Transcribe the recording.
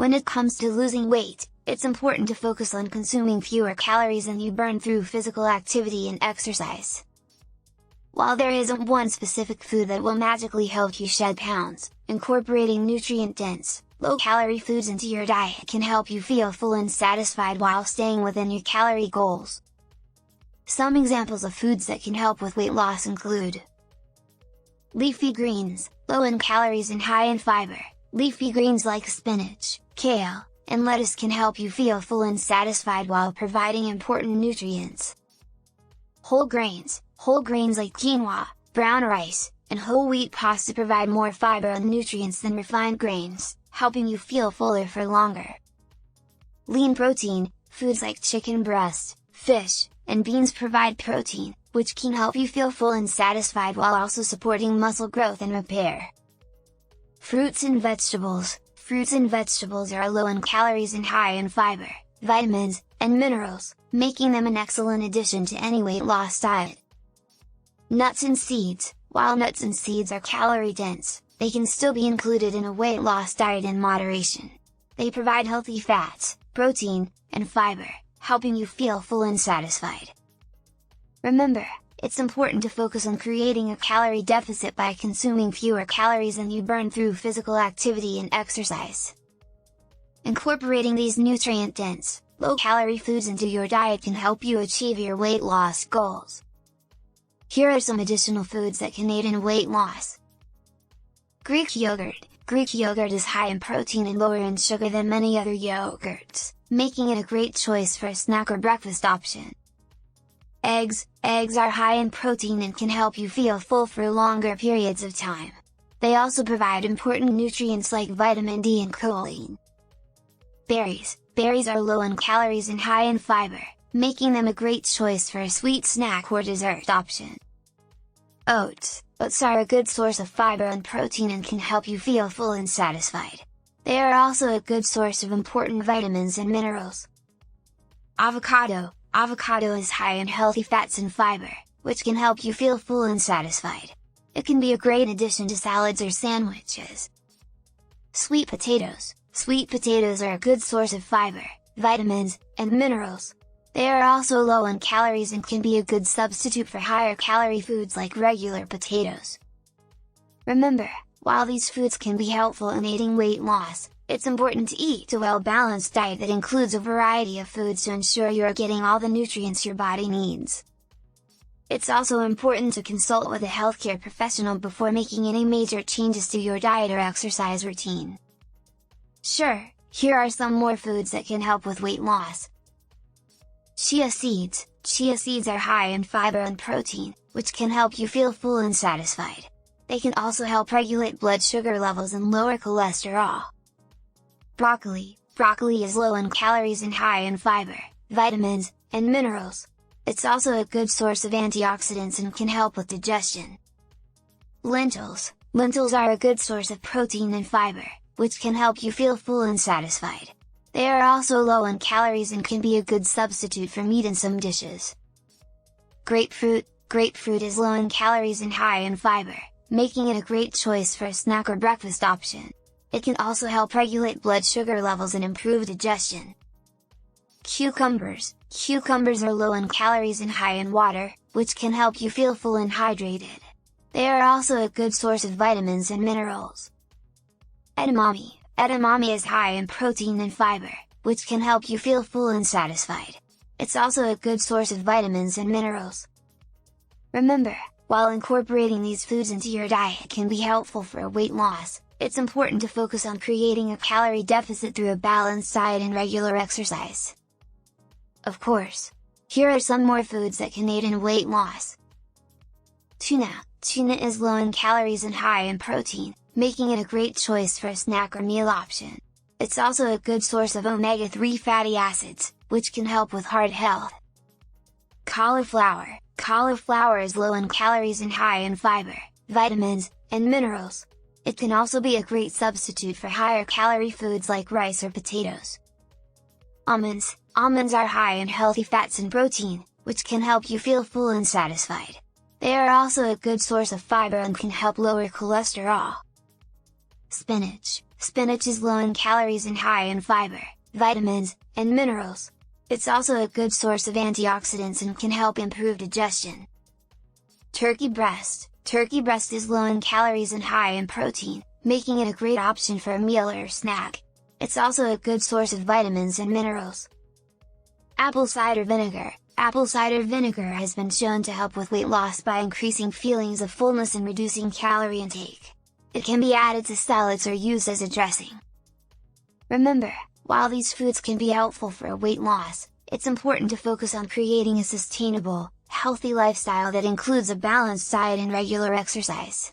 When it comes to losing weight, it's important to focus on consuming fewer calories than you burn through physical activity and exercise. While there isn't one specific food that will magically help you shed pounds, incorporating nutrient-dense, low-calorie foods into your diet can help you feel full and satisfied while staying within your calorie goals. Some examples of foods that can help with weight loss include leafy greens, low in calories and high in fiber. Leafy greens like spinach, kale, and lettuce can help you feel full and satisfied while providing important nutrients. Whole grains like quinoa, brown rice, and whole wheat pasta provide more fiber and nutrients than refined grains, helping you feel fuller for longer. Lean protein, foods like chicken breast, fish, and beans provide protein, which can help you feel full and satisfied while also supporting muscle growth and repair. Fruits and vegetables are low in calories and high in fiber, vitamins, and minerals, making them an excellent addition to any weight loss diet. Nuts and seeds, while nuts and seeds are calorie dense, they can still be included in a weight loss diet in moderation. They provide healthy fats, protein, and fiber, helping you feel full and satisfied. Remember, it's important to focus on creating a calorie deficit by consuming fewer calories than you burn through physical activity and exercise. Incorporating these nutrient-dense, low-calorie foods into your diet can help you achieve your weight loss goals. Here are some additional foods that can aid in weight loss. Greek yogurt. Greek yogurt is high in protein and lower in sugar than many other yogurts, making it a great choice for a snack or breakfast option. Eggs are high in protein and can help you feel full for longer periods of time. They also provide important nutrients like vitamin D and choline. Berries are low in calories and high in fiber, making them a great choice for a sweet snack or dessert option. Oats are a good source of fiber and protein and can help you feel full and satisfied. They are also a good source of important vitamins and minerals. Avocado is high in healthy fats and fiber, which can help you feel full and satisfied. It can be a great addition to salads or sandwiches. Sweet potatoes are a good source of fiber, vitamins, and minerals. They are also low in calories and can be a good substitute for higher calorie foods like regular potatoes. Remember, while these foods can be helpful in aiding weight loss, it's important to eat a well-balanced diet that includes a variety of foods to ensure you are getting all the nutrients your body needs. It's also important to consult with a healthcare professional before making any major changes to your diet or exercise routine. Sure, here are some more foods that can help with weight loss. Chia seeds are high in fiber and protein, which can help you feel full and satisfied. They can also help regulate blood sugar levels and lower cholesterol. Broccoli is low in calories and high in fiber, vitamins, and minerals. It's also a good source of antioxidants and can help with digestion. Lentils are a good source of protein and fiber, which can help you feel full and satisfied. They are also low in calories and can be a good substitute for meat in some dishes. Grapefruit is low in calories and high in fiber, making it a great choice for a snack or breakfast option. It can also help regulate blood sugar levels and improve digestion. Cucumbers are low in calories and high in water, which can help you feel full and hydrated. They are also a good source of vitamins and minerals. Edamame is high in protein and fiber, which can help you feel full and satisfied. It's also a good source of vitamins and minerals. Remember, while incorporating these foods into your diet can be helpful for weight loss, it's important to focus on creating a calorie deficit through a balanced diet and regular exercise. Of course, here are some more foods that can aid in weight loss. Tuna is low in calories and high in protein, making it a great choice for a snack or meal option. It's also a good source of omega-3 fatty acids, which can help with heart health. Cauliflower is low in calories and high in fiber, vitamins, and minerals. It can also be a great substitute for higher calorie foods like rice or potatoes. Almonds are high in healthy fats and protein, which can help you feel full and satisfied. They are also a good source of fiber and can help lower cholesterol. Spinach Spinach is low in calories and high in fiber, vitamins, and minerals. It's also a good source of antioxidants and can help improve digestion. Turkey breast. Turkey breast is low in calories and high in protein, making it a great option for a meal or snack. It's also a good source of vitamins and minerals. Apple cider vinegar. Apple cider vinegar has been shown to help with weight loss by increasing feelings of fullness and reducing calorie intake. It can be added to salads or used as a dressing. Remember, while these foods can be helpful for weight loss, it's important to focus on creating a sustainable, healthy lifestyle that includes a balanced diet and regular exercise.